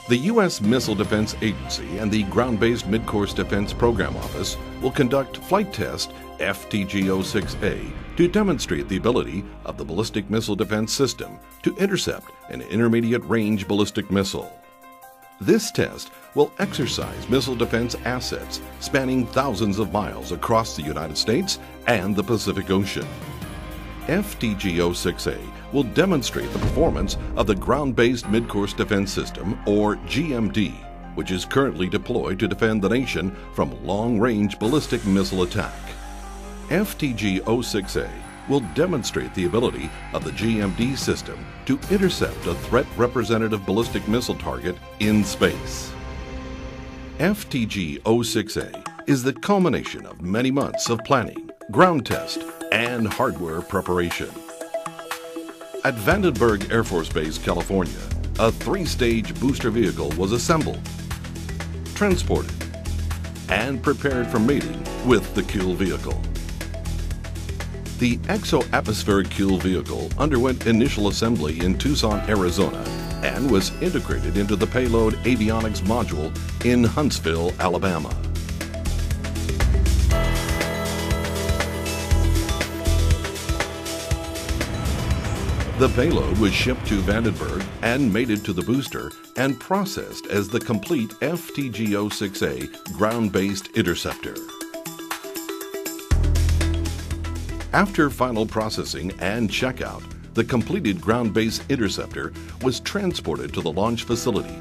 The U.S. Missile Defense Agency and the Ground-Based Midcourse Defense Program Office will conduct Flight Test FTG-06A to demonstrate the ability of the Ballistic Missile Defense System to intercept an intermediate-range ballistic missile. This test will exercise missile defense assets spanning thousands of miles across the United States and the Pacific Ocean. FTG-06A will demonstrate the performance of the Ground-Based Midcourse Defense System, or GMD, which is currently deployed to defend the nation from long-range ballistic missile attack. FTG-06A will demonstrate the ability of the GMD system to intercept a threat representative ballistic missile target in space. FTG-06A is the culmination of many months of planning, ground test, and hardware preparation. At Vandenberg Air Force Base, California, a 3-stage booster vehicle was assembled, transported, and prepared for mating with the kill vehicle. The Exoatmospheric kill vehicle underwent initial assembly in Tucson, Arizona, and was integrated into the payload avionics module in Huntsville, Alabama. The payload was shipped to Vandenberg and mated to the booster and processed as the complete FTG-06A ground-based interceptor. After final processing and checkout, the completed ground-based interceptor was transported to the launch facility,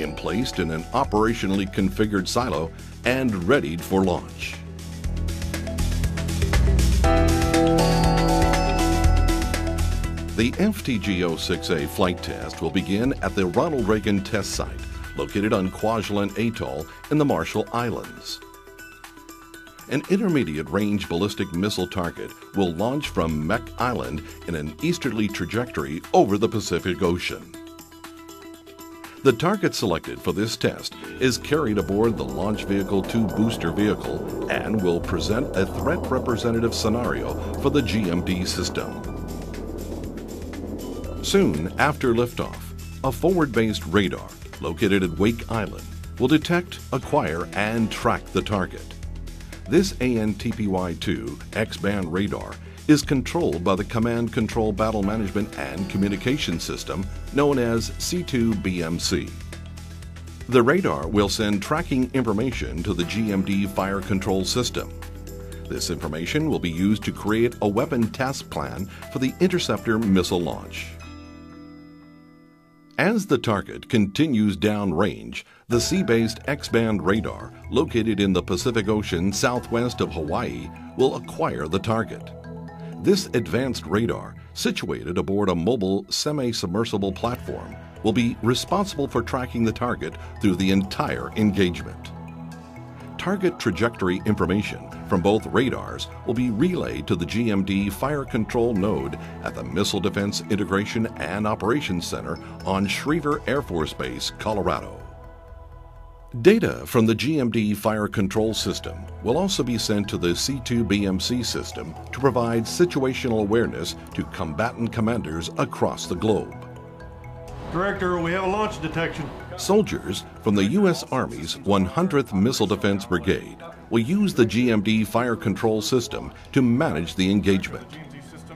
emplaced in an operationally configured silo, and readied for launch. The FTG-06A flight test will begin at the Ronald Reagan Test Site, located on Kwajalein Atoll in the Marshall Islands. An intermediate-range ballistic missile target will launch from Mek Island in an easterly trajectory over the Pacific Ocean. The target selected for this test is carried aboard the Launch Vehicle 2 booster vehicle and will present a threat representative scenario for the GMD system. Soon after liftoff, a forward-based radar located at Wake Island will detect, acquire, and track the target. This ANTPY-2 X-band radar is controlled by the Command Control Battle Management and Communication System known as C2BMC. The radar will send tracking information to the GMD fire control system. This information will be used to create a weapon task plan for the interceptor missile launch. As the target continues downrange, the sea-based X-band radar, located in the Pacific Ocean southwest of Hawaii, will acquire the target. This advanced radar, situated aboard a mobile semi-submersible platform, will be responsible for tracking the target through the entire engagement. Target trajectory information from both radars will be relayed to the GMD Fire Control Node at the Missile Defense Integration and Operations Center on Schriever Air Force Base, Colorado. Data from the GMD Fire Control System will also be sent to the C2BMC system to provide situational awareness to combatant commanders across the globe. Director, we have a launch detection. Soldiers from the U.S. Army's 100th Missile Defense Brigade will use the GMD Fire Control System to manage the engagement.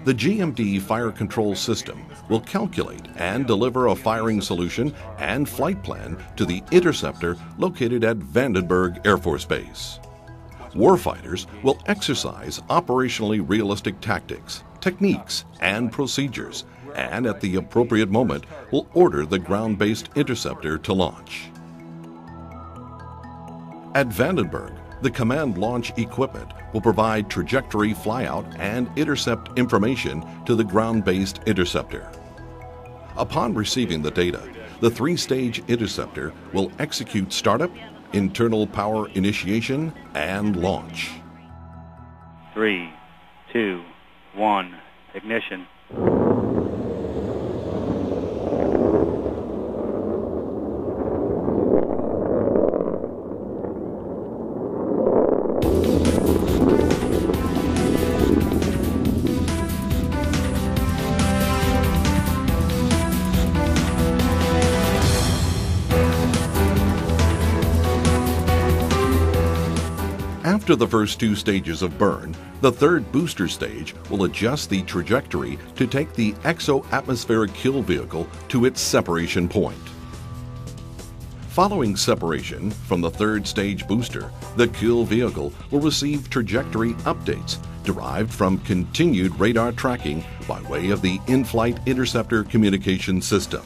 The GMD Fire Control System will calculate and deliver a firing solution and flight plan to the interceptor located at Vandenberg Air Force Base. Warfighters will exercise operationally realistic tactics, techniques, and procedures, and at the appropriate moment will order the ground-based interceptor to launch. At Vandenberg, the command launch equipment will provide trajectory flyout and intercept information to the ground-based interceptor. Upon receiving the data, the 3-stage interceptor will execute startup, internal power initiation, and launch. 3, 2, 1, ignition. After the first two stages of burn, the third booster stage will adjust the trajectory to take the exoatmospheric kill vehicle to its separation point. Following separation from the third stage booster, the kill vehicle will receive trajectory updates derived from continued radar tracking by way of the in-flight interceptor communication system.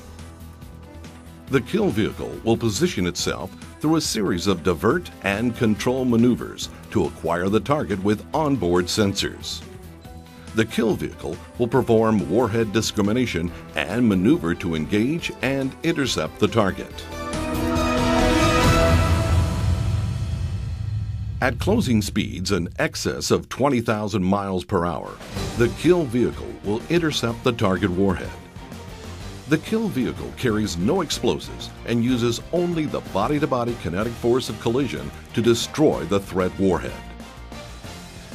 The kill vehicle will position itself through a series of divert and control maneuvers to acquire the target with onboard sensors. The kill vehicle will perform warhead discrimination and maneuver to engage and intercept the target. At closing speeds in excess of 20,000 miles per hour, the kill vehicle will intercept the target warhead. The kill vehicle carries no explosives and uses only the body-to-body kinetic force of collision to destroy the threat warhead.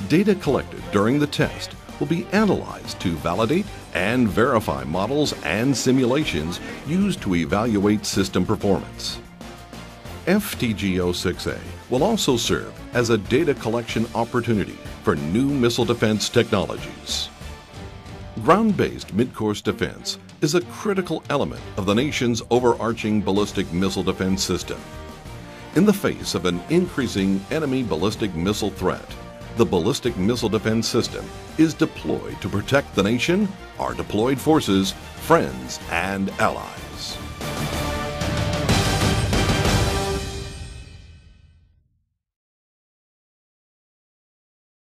Data collected during the test will be analyzed to validate and verify models and simulations used to evaluate system performance. FTG-06A will also serve as a data collection opportunity for new missile defense technologies. Ground-based mid-course defense is a critical element of the nation's overarching ballistic missile defense system. In the face of an increasing enemy ballistic missile threat, the ballistic missile defense system is deployed to protect the nation, our deployed forces, friends, and allies.